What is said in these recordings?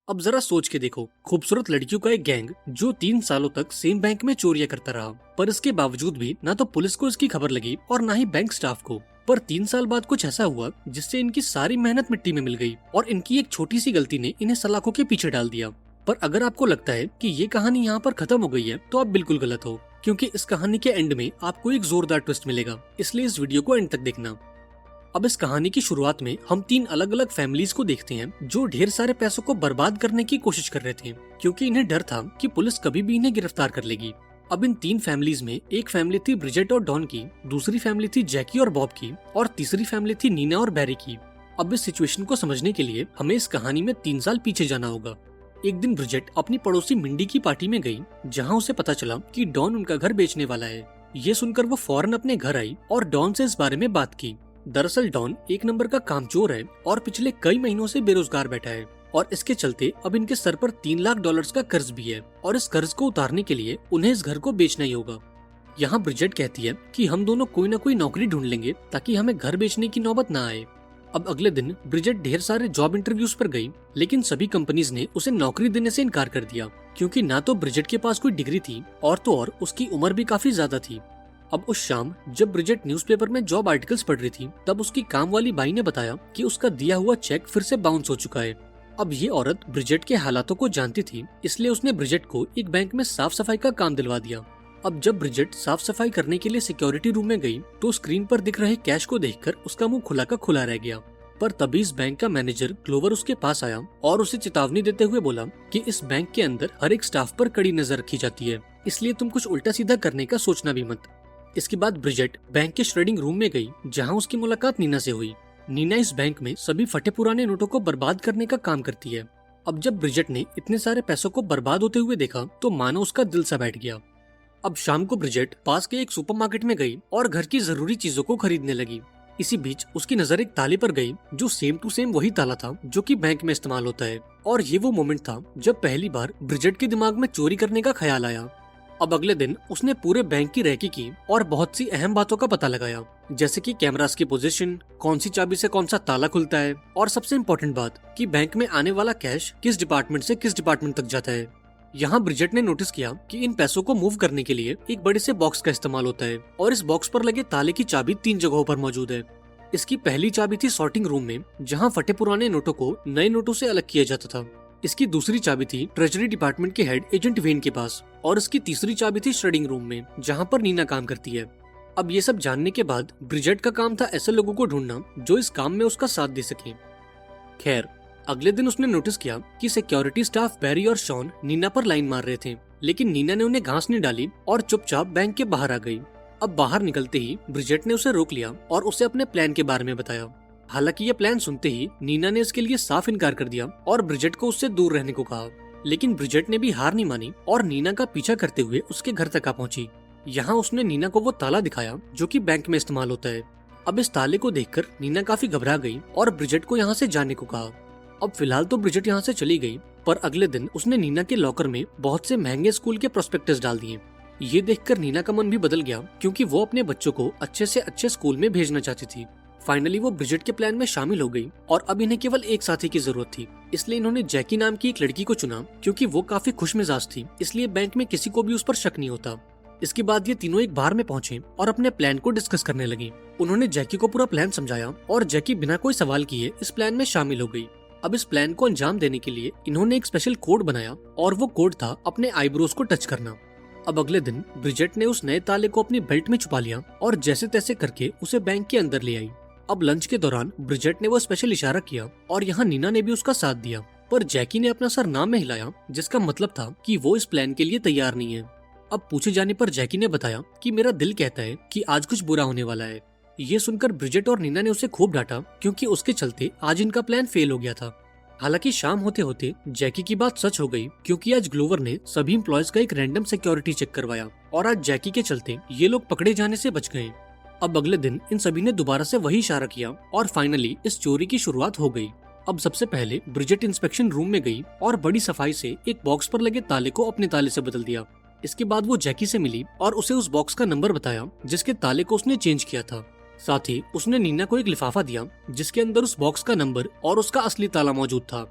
अब जरा सोच के देखो, खूबसूरत लड़कियों का एक गैंग जो 3 सालों तक सेम बैंक में चोरियां करता रहा, पर इसके बावजूद भी ना तो पुलिस को इसकी खबर लगी और ना ही बैंक स्टाफ को। पर 3 साल बाद कुछ ऐसा हुआ जिससे इनकी सारी मेहनत मिट्टी में मिल गई और इनकी एक छोटी सी गलती ने इन्हें सलाखों के पीछे डाल दिया। पर अगर आपको लगता है कि ये कहानी यहाँ पर खत्म हो गई है तो आप बिल्कुल गलत हो, क्योंकि इस कहानी के एंड में आपको एक जोरदार ट्विस्ट मिलेगा, इसलिए इस वीडियो को एंड तक देखना। अब इस कहानी की शुरुआत में हम 3 अलग अलग फैमिलीज को देखते हैं जो ढेर सारे पैसों को बर्बाद करने की कोशिश कर रहे थे, क्योंकि इन्हें डर था कि पुलिस कभी भी इन्हें गिरफ्तार कर लेगी। अब इन 3 फैमिलीज में एक फैमिली थी ब्रिजेट और डॉन की, दूसरी फैमिली थी जैकी और बॉब की, और तीसरी फैमिली थी नीना और बैरी की। अब इस सिचुएशन को समझने के लिए हमें इस कहानी में 3 साल पीछे जाना होगा। एक दिन ब्रिजेट अपनी पड़ोसी मिंडी की पार्टी में गई, जहाँ उसे पता चला कि डॉन उनका घर बेचने वाला है। ये सुनकर वो फौरन अपने घर आई और डॉन से इस बारे में बात की। दरअसल डॉन एक नंबर का कामचोर है और पिछले कई महीनों से बेरोजगार बैठा है, और इसके चलते अब इनके सर पर $3 लाख का कर्ज भी है, और इस कर्ज को उतारने के लिए उन्हें इस घर को बेचना ही होगा। यहाँ ब्रिजेट कहती है कि हम दोनों कोई ना कोई नौकरी ढूंढ लेंगे ताकि हमें घर बेचने की नौबत ना आए। अब अगले दिन ब्रिजेट ढेर सारे जॉब इंटरव्यूज पर गई, लेकिन सभी कंपनीज ने उसे नौकरी देने से इनकार कर दिया, क्योंकि ना तो ब्रिजेट के पास कोई डिग्री थी और तो और उसकी उम्र भी काफी ज्यादा थी। अब उस शाम जब ब्रिजेट न्यूज़पेपर में जॉब आर्टिकल्स पढ़ रही थी, तब उसकी काम वाली बाई ने बताया कि उसका दिया हुआ चेक फिर से बाउंस हो चुका है। अब ये औरत ब्रिजेट के हालातों को जानती थी, इसलिए उसने ब्रिजेट को एक बैंक में साफ सफाई का काम दिलवा दिया। अब जब ब्रिजेट साफ सफाई करने के लिए सिक्योरिटी रूम में गई तो स्क्रीन पर दिख रहे कैश को देखकर उसका मुंह खुला का खुला रह गया। पर तभी इस बैंक का मैनेजर ग्लोवर उसके पास आया और उसे चेतावनी देते हुए बोला कि इस बैंक के अंदर हर एक स्टाफ पर कड़ी नजर रखी जाती है, इसलिए तुम कुछ उल्टा सीधा करने का सोचना भी मत। इसके बाद ब्रिजेट बैंक के श्रेडिंग रूम में गई, जहां उसकी मुलाकात नीना से हुई। नीना इस बैंक में सभी फटे पुराने नोटों को बर्बाद करने का काम करती है। अब जब ब्रिजेट ने इतने सारे पैसों को बर्बाद होते हुए देखा तो मानो उसका दिल सा बैठ गया। अब शाम को ब्रिजेट पास के एक सुपरमार्केट में गई और घर की जरूरी चीजों को खरीदने लगी। इसी बीच उसकी नजर एक ताले पर गई जो सेम टू सेम वही ताला था जो कि बैंक में इस्तेमाल होता है, और ये वो मोमेंट था जब पहली बार ब्रिजेट के दिमाग में चोरी करने का ख्याल आया। अब अगले दिन उसने पूरे बैंक की रेकी की और बहुत सी अहम बातों का पता लगाया, जैसे कि कैमरास की पोजीशन, कौन सी चाबी से कौन सा ताला खुलता है, और सबसे इम्पोर्टेंट बात कि बैंक में आने वाला कैश किस डिपार्टमेंट से किस डिपार्टमेंट तक जाता है। यहाँ ब्रिजेट ने नोटिस किया कि इन पैसों को मूव करने के लिए एक बड़े से बॉक्स का इस्तेमाल होता है, और इस बॉक्स पर लगे ताले की चाबी 3 जगहों पर मौजूद है। इसकी पहली चाबी थी सॉर्टिंग रूम में, जहाँ फटे पुराने नोटों को नए नोटों से अलग किया जाता था। इसकी दूसरी चाबी थी ट्रेजरी डिपार्टमेंट के हेड एजेंट वेन के पास, और इसकी तीसरी चाबी थी श्रेडिंग रूम में, जहां पर नीना काम करती है। अब ये सब जानने के बाद ब्रिजेट का काम था ऐसे लोगों को ढूंढना जो इस काम में उसका साथ दे सके। खैर, अगले दिन उसने नोटिस किया कि सिक्योरिटी स्टाफ बैरी और शॉन नीना पर लाइन मार रहे थे, लेकिन नीना ने उन्हें घास नहीं डाली और चुपचाप बैंक के बाहर आ गई। अब बाहर निकलते ही ब्रिजेट ने उसे रोक लिया और उसे अपने प्लान के बारे में बताया। हालांकि ये प्लान सुनते ही नीना ने इसके लिए साफ इनकार कर दिया और ब्रिजेट को उससे दूर रहने को कहा, लेकिन ब्रिजेट ने भी हार नहीं मानी और नीना का पीछा करते हुए उसके घर तक आ पहुंची। यहाँ उसने नीना को वो ताला दिखाया जो कि बैंक में इस्तेमाल होता है। अब इस ताले को देखकर नीना काफी घबरा गई और ब्रिजेट को यहाँ से जाने को कहा। अब फिलहाल तो ब्रिजेट यहाँ से चली गई, पर अगले दिन उसने नीना के लॉकर में बहुत से महंगे स्कूल के प्रोस्पेक्टस डाल दिए। ये देखकर नीना का मन भी बदल गया, क्योंकि वो अपने बच्चों को अच्छे से अच्छे स्कूल में भेजना चाहती थी। फाइनली वो ब्रिजेट के प्लान में शामिल हो गई और अब इन्हें केवल एक साथी की जरूरत थी, इसलिए इन्होंने जैकी नाम की एक लड़की को चुना, क्योंकि वो काफी खुशमिजाज थी, इसलिए बैंक में किसी को भी उस पर शक नहीं होता। इसके बाद ये तीनों एक बार में पहुंचे और अपने प्लान को डिस्कस करने लगे। उन्होंने जैकी को पूरा प्लान समझाया और जैकी बिना कोई सवाल किए इस प्लान में शामिल हो गई। अब इस प्लान को अंजाम देने के लिए इन्होंने एक स्पेशल कोड बनाया, और वो कोड था अपने आईब्रोज को टच करना। अब अगले दिन ब्रिजेट ने उस नए ताले को अपनी बेल्ट में छुपा लिया और जैसे तैसे करके उसे बैंक के अंदर ले आई। अब लंच के दौरान ब्रिजेट ने वो स्पेशल इशारा किया और यहाँ नीना ने भी उसका साथ दिया, पर जैकी ने अपना सर ना में हिलाया, जिसका मतलब था कि वो इस प्लान के लिए तैयार नहीं है। अब पूछे जाने पर जैकी ने बताया कि मेरा दिल कहता है कि आज कुछ बुरा होने वाला है। ये सुनकर ब्रिजेट और नीना ने उसे खूब डांटा, क्योंकि उसके चलते आज इनका प्लान फेल हो गया था। हालांकि शाम होते होते जैकी की बात सच हो गई, क्योंकि आज ग्लोवर ने सभी एम्प्लॉयज का एक रैंडम सिक्योरिटी चेक करवाया और आज जैकी के चलते ये लोग पकड़े जाने से बच गए। अब अगले दिन इन सभी ने दोबारा से वही इशारा किया और फाइनली इस चोरी की शुरुआत हो गई। अब सबसे पहले ब्रिजेट इंस्पेक्शन रूम में गई और बड़ी सफाई से एक बॉक्स पर लगे ताले को अपने ताले से बदल दिया। इसके बाद वो जैकी से मिली और उसे उस बॉक्स का नंबर बताया जिसके ताले को उसने चेंज किया था। साथ ही उसने नीना को एक लिफाफा दिया जिसके अंदर उस बॉक्स का नंबर और उसका असली ताला मौजूद था।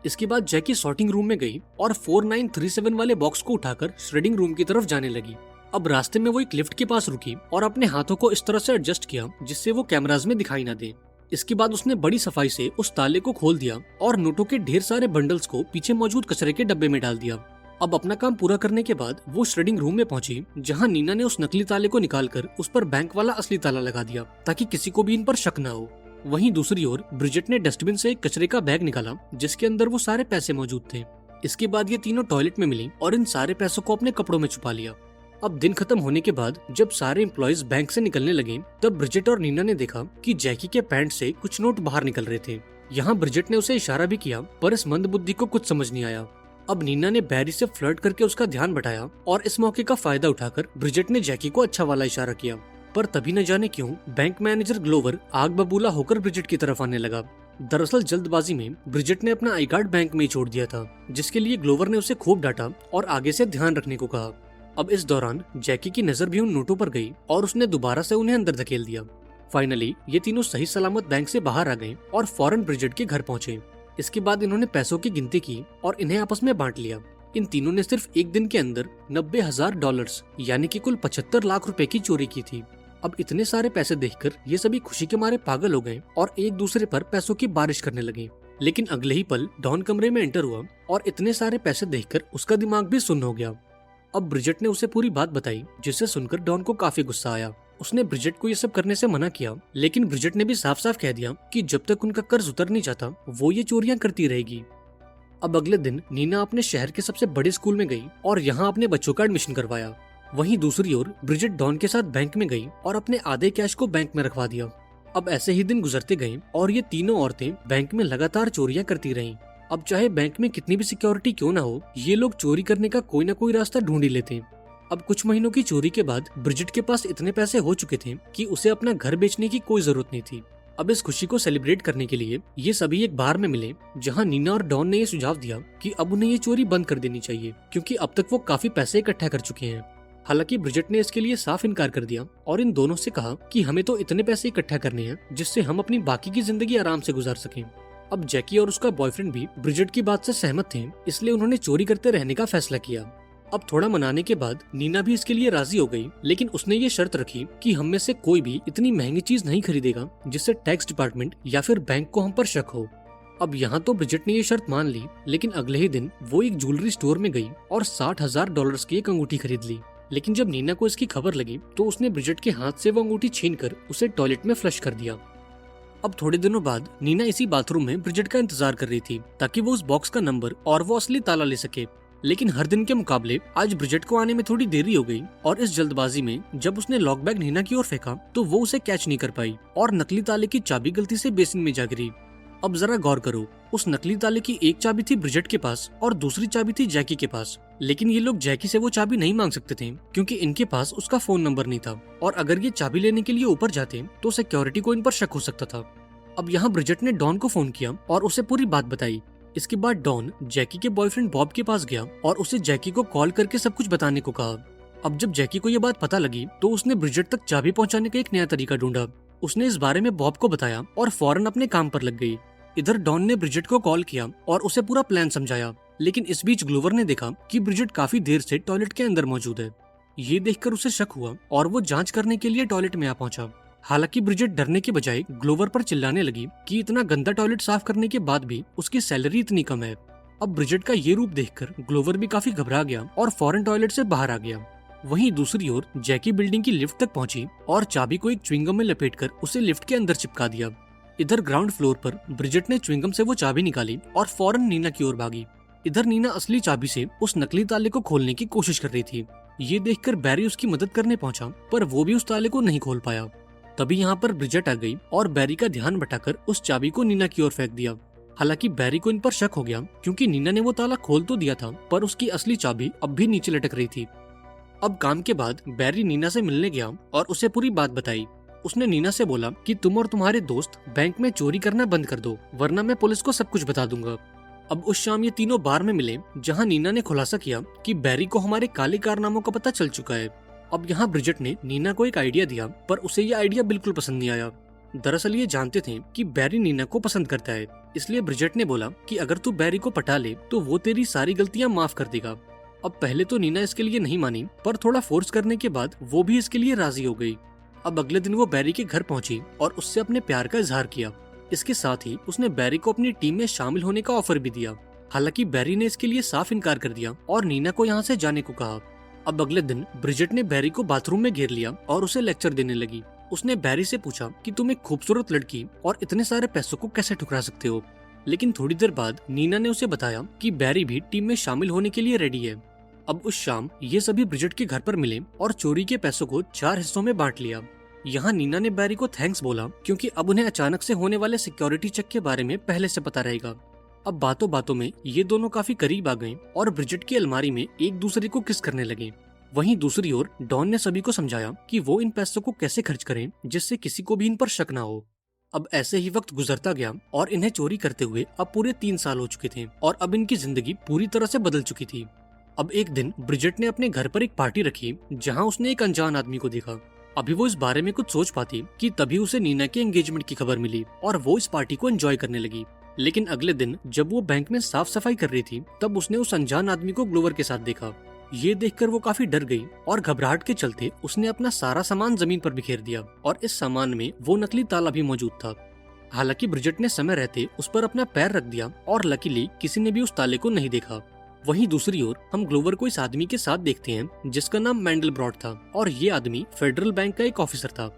इसके बाद जैकी सॉर्टिंग रूम में गई और 4937 वाले बॉक्स को उठाकर श्रेडिंग रूम की तरफ जाने लगी। अब रास्ते में वो एक लिफ्ट के पास रुकी और अपने हाथों को इस तरह से एडजस्ट किया जिससे वो कैमराज में दिखाई ना दे। इसके बाद उसने बड़ी सफाई से उस ताले को खोल दिया और नोटों के ढेर सारे बंडल्स को पीछे मौजूद कचरे के डब्बे में डाल दिया। अब अपना काम पूरा करने के बाद वो श्रेडिंग रूम में पहुंची, जहां नीना ने उस नकली ताले को निकालकर उस पर बैंक वाला असली ताला लगा दिया ताकि किसी को भी इन पर शक न हो। वहीं दूसरी ओर ब्रिजेट ने डस्टबिन से एक कचरे का बैग निकाला जिसके अंदर वो सारे पैसे मौजूद थे। इसके बाद ये तीनों टॉयलेट में मिली और इन सारे पैसों को अपने कपड़ों में छुपा लिया। अब दिन खत्म होने के बाद जब सारे एम्प्लॉयज बैंक से निकलने लगे, तब ब्रिजेट और नीना ने देखा कि जैकी के पैंट से कुछ नोट बाहर निकल रहे थे। यहाँ ब्रिजेट ने उसे इशारा भी किया, पर इस मंदबुद्धि को कुछ समझ नहीं आया। अब नीना ने बैरी से फ्लर्ट करके उसका ध्यान बटाया और इस मौके का फायदा उठाकर ब्रिजेट ने जैकी को अच्छा वाला इशारा किया। पर तभी न जाने क्यों बैंक मैनेजर ग्लोवर आग बबूला होकर ब्रिजेट की तरफ आने लगा। दरअसल जल्दबाजी में ब्रिजेट ने अपना आई कार्ड बैंक में ही छोड़ दिया था, जिसके लिए ग्लोवर ने उसे खूब डांटा और आगे से ध्यान रखने को कहा। अब इस दौरान जैकी की नजर भी उन नोटों पर गई और उसने दोबारा से उन्हें अंदर धकेल दिया। फाइनली ये तीनों सही सलामत बैंक से बाहर आ गए और फौरन ब्रिजेट के घर पहुंचे। इसके बाद इन्होंने पैसों की गिनती की और इन्हें आपस में बांट लिया। इन तीनों ने सिर्फ एक दिन के अंदर $90,000 यानी कि कुल 75 लाख रुपए की चोरी की थी। अब इतने सारे पैसे देखकर ये सभी खुशी के मारे पागल हो गए और एक दूसरे पर पैसों की बारिश करने लगे। लेकिन अगले ही पल डॉन कमरे में एंटर हुआ और इतने सारे पैसे देखकर उसका दिमाग भी सुन्न हो गया। अब ब्रिजेट ने उसे पूरी बात बताई, जिसे सुनकर डॉन को काफी गुस्सा आया। उसने ब्रिजेट को ये सब करने से मना किया, लेकिन ब्रिजेट ने भी साफ साफ कह दिया कि जब तक उनका कर्ज उतर नहीं जाता वो ये चोरियां करती रहेगी। अब अगले दिन नीना अपने शहर के सबसे बड़े स्कूल में गई और यहाँ अपने बच्चों का एडमिशन करवाया। वहीं दूसरी ओर ब्रिजेट डॉन के साथ बैंक में गई और अपने आधे कैश को बैंक में रखवा दिया। अब ऐसे ही दिन गुजरते गए और ये तीनों औरतें बैंक में लगातार चोरियां करती रहीं। अब चाहे बैंक में कितनी भी सिक्योरिटी क्यों ना हो, ये लोग चोरी करने का कोई ना कोई रास्ता ढूंढ ही लेते। अब कुछ महीनों की चोरी के बाद ब्रिजेट के पास इतने पैसे हो चुके थे कि उसे अपना घर बेचने की कोई जरूरत नहीं थी। अब इस खुशी को सेलिब्रेट करने के लिए ये सभी एक बार में मिले, जहां नीना और डॉन ने ये सुझाव दिया कि अब उन्हें ये चोरी बंद कर देनी चाहिए, क्योंकि अब तक वो काफी पैसे इकट्ठा कर चुके हैं। हालांकि ब्रिजेट ने इसके लिए साफ इनकार कर दिया और इन दोनों से कहा कि हमें तो इतने पैसे इकट्ठा करने हैं जिससे हम अपनी बाकी की जिंदगी आराम से गुजार सकें। अब जैकी और उसका बॉयफ्रेंड भी ब्रिजेट की बात से सहमत थे, इसलिए उन्होंने चोरी करते रहने का फैसला किया। अब थोड़ा मनाने के बाद नीना भी इसके लिए राजी हो गई, लेकिन उसने ये शर्त रखी कि हम में से कोई भी इतनी महंगी चीज नहीं खरीदेगा जिससे टैक्स डिपार्टमेंट या फिर बैंक को हम पर शक हो। अब यहाँ तो ब्रिजेट ने ये शर्त मान ली, लेकिन अगले ही दिन वो एक ज्वेलरी स्टोर में गई और $60,000 की एक अंगूठी खरीद ली। लेकिन जब नीना को इसकी खबर लगी तो उसने ब्रिजेट के हाथ से वो अंगूठी छीनकर उसे टॉयलेट में फ्लश कर दिया। अब थोड़े दिनों बाद नीना इसी बाथरूम में ब्रिजेट का इंतजार कर रही थी ताकि वो उस बॉक्स का नंबर और वो असली ताला ले सके। लेकिन हर दिन के मुकाबले आज ब्रिजेट को आने में थोड़ी देरी हो गई और इस जल्दबाजी में जब उसने लॉक बैग नीना की ओर फेंका तो वो उसे कैच नहीं कर पाई और नकली ताले की चाबी गलती से बेसिन में जा गिरी। अब जरा गौर करो, उस नकली ताले की एक चाबी थी ब्रिजेट के पास और दूसरी चाबी थी जैकी के पास। लेकिन ये लोग जैकी से वो चाबी नहीं मांग सकते थे क्योंकि इनके पास उसका फोन नंबर नहीं था, और अगर ये चाबी लेने के लिए ऊपर जाते तो सिक्योरिटी को इन पर शक हो सकता था। अब यहाँ ब्रिजेट ने डॉन को फोन किया और उसे पूरी बात बताई। इसके बाद डॉन जैकी के बॉयफ्रेंड बॉब के पास गया और उसे जैकी को कॉल करके सब कुछ बताने को कहा। अब जब जैकी को ये बात पता लगी तो उसने ब्रिजेट तक चाबी पहुंचाने का एक नया तरीका ढूंढा। उसने इस बारे में बॉब को बताया और फौरन अपने काम पर लग गई। इधर डॉन ने ब्रिजेट को कॉल किया और उसे पूरा प्लान समझाया, लेकिन इस बीच ग्लोवर ने देखा कि ब्रिजेट काफी देर से टॉयलेट के अंदर मौजूद है। ये देखकर उसे शक हुआ और वो जांच करने के लिए टॉयलेट में आ पहुंचा। हालांकि ब्रिजेट डरने के बजाय ग्लोवर पर चिल्लाने लगी कि इतना गंदा टॉयलेट साफ करने के बाद भी उसकी सैलरी इतनी कम है। अब ब्रिजेट का ये रूप देखकर ग्लोवर भी काफी घबरा गया और फौरन टॉयलेट से बाहर आ गया। वहीं दूसरी ओर जैकी बिल्डिंग की लिफ्ट तक पहुंची और चाबी को एक च्युइंगम में लपेटकर उसे लिफ्ट के अंदर चिपका दिया। इधर ग्राउंड फ्लोर पर ब्रिजेट ने च्युइंगम से वो चाबी निकाली और फौरन नीना की ओर भागी। इधर नीना असली चाबी से उस नकली ताले को खोलने की कोशिश कर रही थी। ये देखकर बैरी उसकी मदद करने पहुंचा, पर वो भी उस ताले को नहीं खोल पाया। तभी यहाँ पर ब्रिजेट आ गई और बैरी का ध्यान बटाकर उस चाबी को नीना की ओर फेंक दिया। हालांकि बैरी को इन पर शक हो गया क्योंकि नीना ने वो ताला खोल तो दिया था, पर उसकी असली चाबी अब भी नीचे लटक रही थी। अब काम के बाद बैरी नीना से मिलने गया और उसे पूरी बात बताई। उसने नीना से बोला कि तुम और तुम्हारे दोस्त बैंक में चोरी करना बंद कर दो, वरना मैं पुलिस को सब कुछ बता दूंगा। अब उस शाम ये तीनों बार में मिले, जहां नीना ने खुलासा किया कि बैरी को हमारे काले कारनामों का पता चल चुका है। अब यहाँ ब्रिजेट ने नीना को एक आइडिया दिया, पर उसे ये आइडिया बिल्कुल पसंद नहीं आया। दरअसल ये जानते थे कि बैरी नीना को पसंद करता है, इसलिए ब्रिजेट ने बोला कि अगर तू बैरी को पटा ले तो वो तेरी सारी गलतियां माफ कर देगा। अब पहले तो नीना इसके लिए नहीं मानी, पर थोड़ा फोर्स करने के बाद वो भी इसके लिए राजी हो गई। अब अगले दिन वो बैरी के घर पहुंची और उससे अपने प्यार का इजहार किया। इसके साथ ही उसने बैरी को अपनी टीम में शामिल होने का ऑफर भी दिया। हालांकि बैरी ने इसके लिए साफ इनकार कर दिया और नीना को यहाँ से जाने को कहा। अब अगले दिन ब्रिजेट ने बैरी को बाथरूम में घेर लिया और उसे लेक्चर देने लगी। उसने बैरी से पूछा कि तुम एक खूबसूरत लड़की और इतने सारे पैसों को कैसे ठुकरा सकते हो। लेकिन थोड़ी देर बाद नीना ने उसे बताया कि बैरी भी टीम में शामिल होने के लिए रेडी है। अब उस शाम ये सभी ब्रिजेट के घर पर मिले और चोरी के पैसों को 4 हिस्सों में बांट लिया। यहाँ नीना ने बैरी को थैंक्स बोला क्योंकि अब उन्हें अचानक से होने वाले सिक्योरिटी चेक के बारे में पहले से पता रहेगा। अब बातों बातों में ये दोनों काफी करीब आ गए और ब्रिजेट की अलमारी में एक दूसरे को किस करने लगे। वहीं दूसरी ओर डॉन ने सभी को समझाया कि वो इन पैसों को कैसे खर्च करें जिससे किसी को भी इन पर शक ना हो। अब ऐसे ही वक्त गुजरता गया और इन्हें चोरी करते हुए अब पूरे 3 साल हो चुके थे और अब इनकी जिंदगी पूरी तरह से बदल चुकी थी। अब एक दिन ब्रिजेट ने अपने घर पर एक पार्टी रखी जहाँ उसने एक अनजान आदमी को देखा। अभी वो इस बारे में कुछ सोच पाती कि तभी उसे नीना के एंगेजमेंट की खबर मिली और वो इस पार्टी को एंजॉय करने लगी। लेकिन अगले दिन जब वो बैंक में साफ सफाई कर रही थी तब उसने उस अनजान आदमी को ग्लोवर के साथ देखा। ये देखकर वो काफी डर गई और घबराहट के चलते उसने अपना सारा सामान जमीन पर बिखेर दिया और इस सामान में वो नकली ताला भी मौजूद था। हालांकि ब्रिजेट ने समय रहते उस पर अपना पैर रख दिया और लकीली किसी ने भी उस ताले को नहीं देखा। वहीं दूसरी ओर हम ग्लोवर को इस आदमी के साथ देखते हैं जिसका नाम मैंडलब्रॉट था और ये आदमी फेडरल बैंक का एक ऑफिसर था।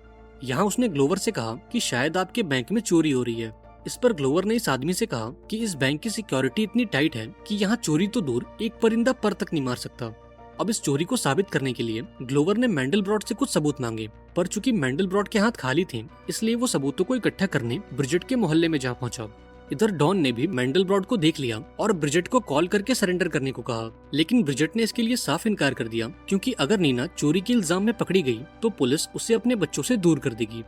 यहाँ उसने ग्लोवर से कहा कि शायद आपके बैंक में चोरी हो रही है। इस पर ग्लोवर ने इस आदमी से कहा कि इस बैंक की सिक्योरिटी इतनी टाइट है कि यहाँ चोरी तो दूर एक परिंदा पर तक नहीं मार सकता। अब इस चोरी को साबित करने के लिए ग्लोवर ने मैंडलब्रॉट से कुछ सबूत मांगे, पर चूंकि मैंडलब्रॉट के हाथ खाली थे इसलिए वो सबूतों को इकट्ठा करने ब्रिजेट के मोहल्ले में जा पहुंचा। इधर डॉन ने भी मैंडलब्रॉट को देख लिया और ब्रिजेट को कॉल करके सरेंडर करने को कहा, लेकिन ब्रिजेट ने इसके लिए साफ इनकार कर दिया क्योंकि अगर नीना चोरी के इल्जाम में पकड़ी गई तो पुलिस उसे अपने बच्चों से दूर कर देगी।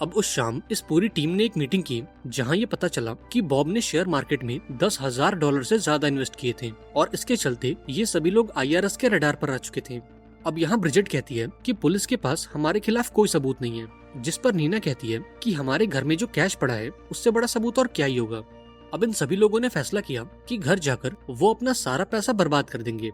अब उस शाम इस पूरी टीम ने एक मीटिंग की जहां ये पता चला कि बॉब ने शेयर मार्केट में $10,000 से ज्यादा इन्वेस्ट किए थे और इसके चलते ये सभी लोग IRS के रडार पर आ चुके थे। अब यहाँ ब्रिजेट कहती है कि पुलिस के पास हमारे खिलाफ कोई सबूत नहीं है, जिस पर नीना कहती है कि हमारे घर में जो कैश पड़ा है उससे बड़ा सबूत और क्या ही होगा। अब इन सभी लोगों ने फैसला किया कि घर जाकर वो अपना सारा पैसा बर्बाद कर देंगे।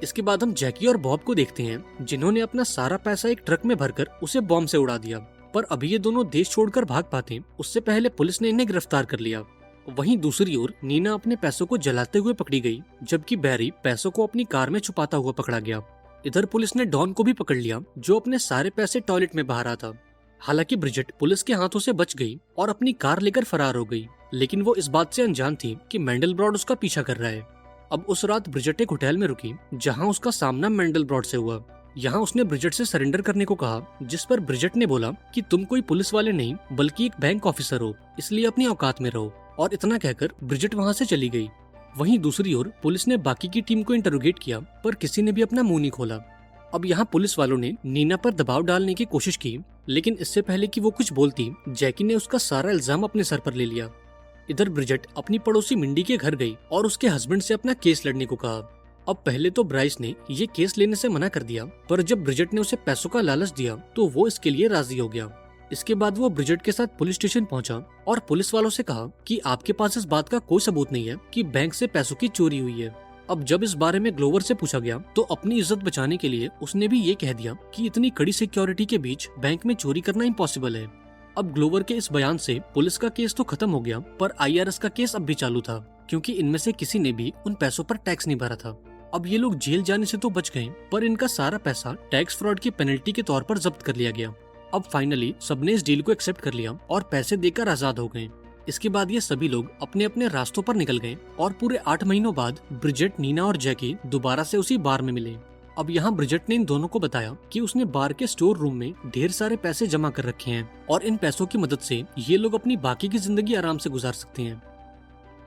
इसके बाद हम जैकी और बॉब को देखते हैं जिन्होंने अपना सारा पैसा एक ट्रक में भरकर उसे बॉम्ब से उड़ा दिया, पर अभी ये दोनों देश छोड़कर भाग पाते उससे पहले पुलिस ने इन्हें गिरफ्तार कर लिया। वहीं दूसरी ओर नीना अपने पैसों को जलाते हुए पकड़ी गई, जबकि बैरी पैसों को अपनी कार में छुपाता हुआ पकड़ा गया। इधर पुलिस ने डॉन को भी पकड़ लिया जो अपने सारे पैसे टॉयलेट में बहा रहा था। हालांकि ब्रिजेट पुलिस के हाथों से बच गई और अपनी कार लेकर फरार हो गई, लेकिन वो इस बात से अनजान थी कि मैंडलब्रॉट उसका पीछा कर रहा है। अब उस रात ब्रिजेट एक होटल में रुकी जहां उसका सामना मैंडलब्रॉट से हुआ। यहाँ उसने ब्रिजेट से सरेंडर करने को कहा, जिस पर ब्रिजेट ने बोला कि तुम कोई पुलिस वाले नहीं बल्कि एक बैंक ऑफिसर हो, इसलिए अपनी औकात में रहो, और इतना कहकर ब्रिजेट वहाँ से चली गई। वहीं दूसरी ओर पुलिस ने बाकी की टीम को इंटरोगेट किया, पर किसी ने भी अपना मुंह नहीं खोला। अब यहाँ पुलिस वालों ने नीना पर दबाव डालने की कोशिश की, लेकिन इससे पहले कि वो कुछ बोलती जैकी ने उसका सारा इल्जाम अपने सर पर ले लिया। इधर ब्रिजेट अपनी पड़ोसी मिंडी के घर गई और उसके हस्बैंड से अपना केस लड़ने को कहा। अब पहले तो ब्राइस ने ये केस लेने से मना कर दिया, पर जब ब्रिजेट ने उसे पैसों का लालच दिया तो वो इसके लिए राजी हो गया। इसके बाद वो ब्रिजेट के साथ पुलिस स्टेशन पहुंचा और पुलिस वालों से कहा कि आपके पास इस बात का कोई सबूत नहीं है कि बैंक से पैसों की चोरी हुई है। अब जब इस बारे में ग्लोवर से पूछा गया तो अपनी इज्जत बचाने के लिए उसने भी ये कह दिया कि इतनी कड़ी सिक्योरिटी के बीच बैंक में चोरी करना इम्पॉसिबल है। अब ग्लोवर के इस बयान से पुलिस का केस तो खत्म हो गया, पर IRS का केस अब भी चालू था क्योंकि इनमें से किसी ने भी उन पैसों पर टैक्स नहीं भरा था। अब ये लोग जेल जाने से तो बच गए, पर इनका सारा पैसा टैक्स फ्रॉड की पेनल्टी के तौर पर जब्त कर लिया गया। अब फाइनली सबने इस डील को एक्सेप्ट कर लिया और पैसे देकर आजाद हो गए। इसके बाद ये सभी लोग अपने अपने रास्तों पर निकल गए और पूरे 8 महीनों बाद ब्रिजेट, नीना और जैकी दोबारा से उसी बार में मिले। अब यहाँ ब्रिजेट ने इन दोनों को बताया कि उसने बार के स्टोर रूम में ढेर सारे पैसे जमा कर रखे हैं और इन पैसों की मदद से ये लोग अपनी बाकी की जिंदगी आराम से गुजार सकते हैं।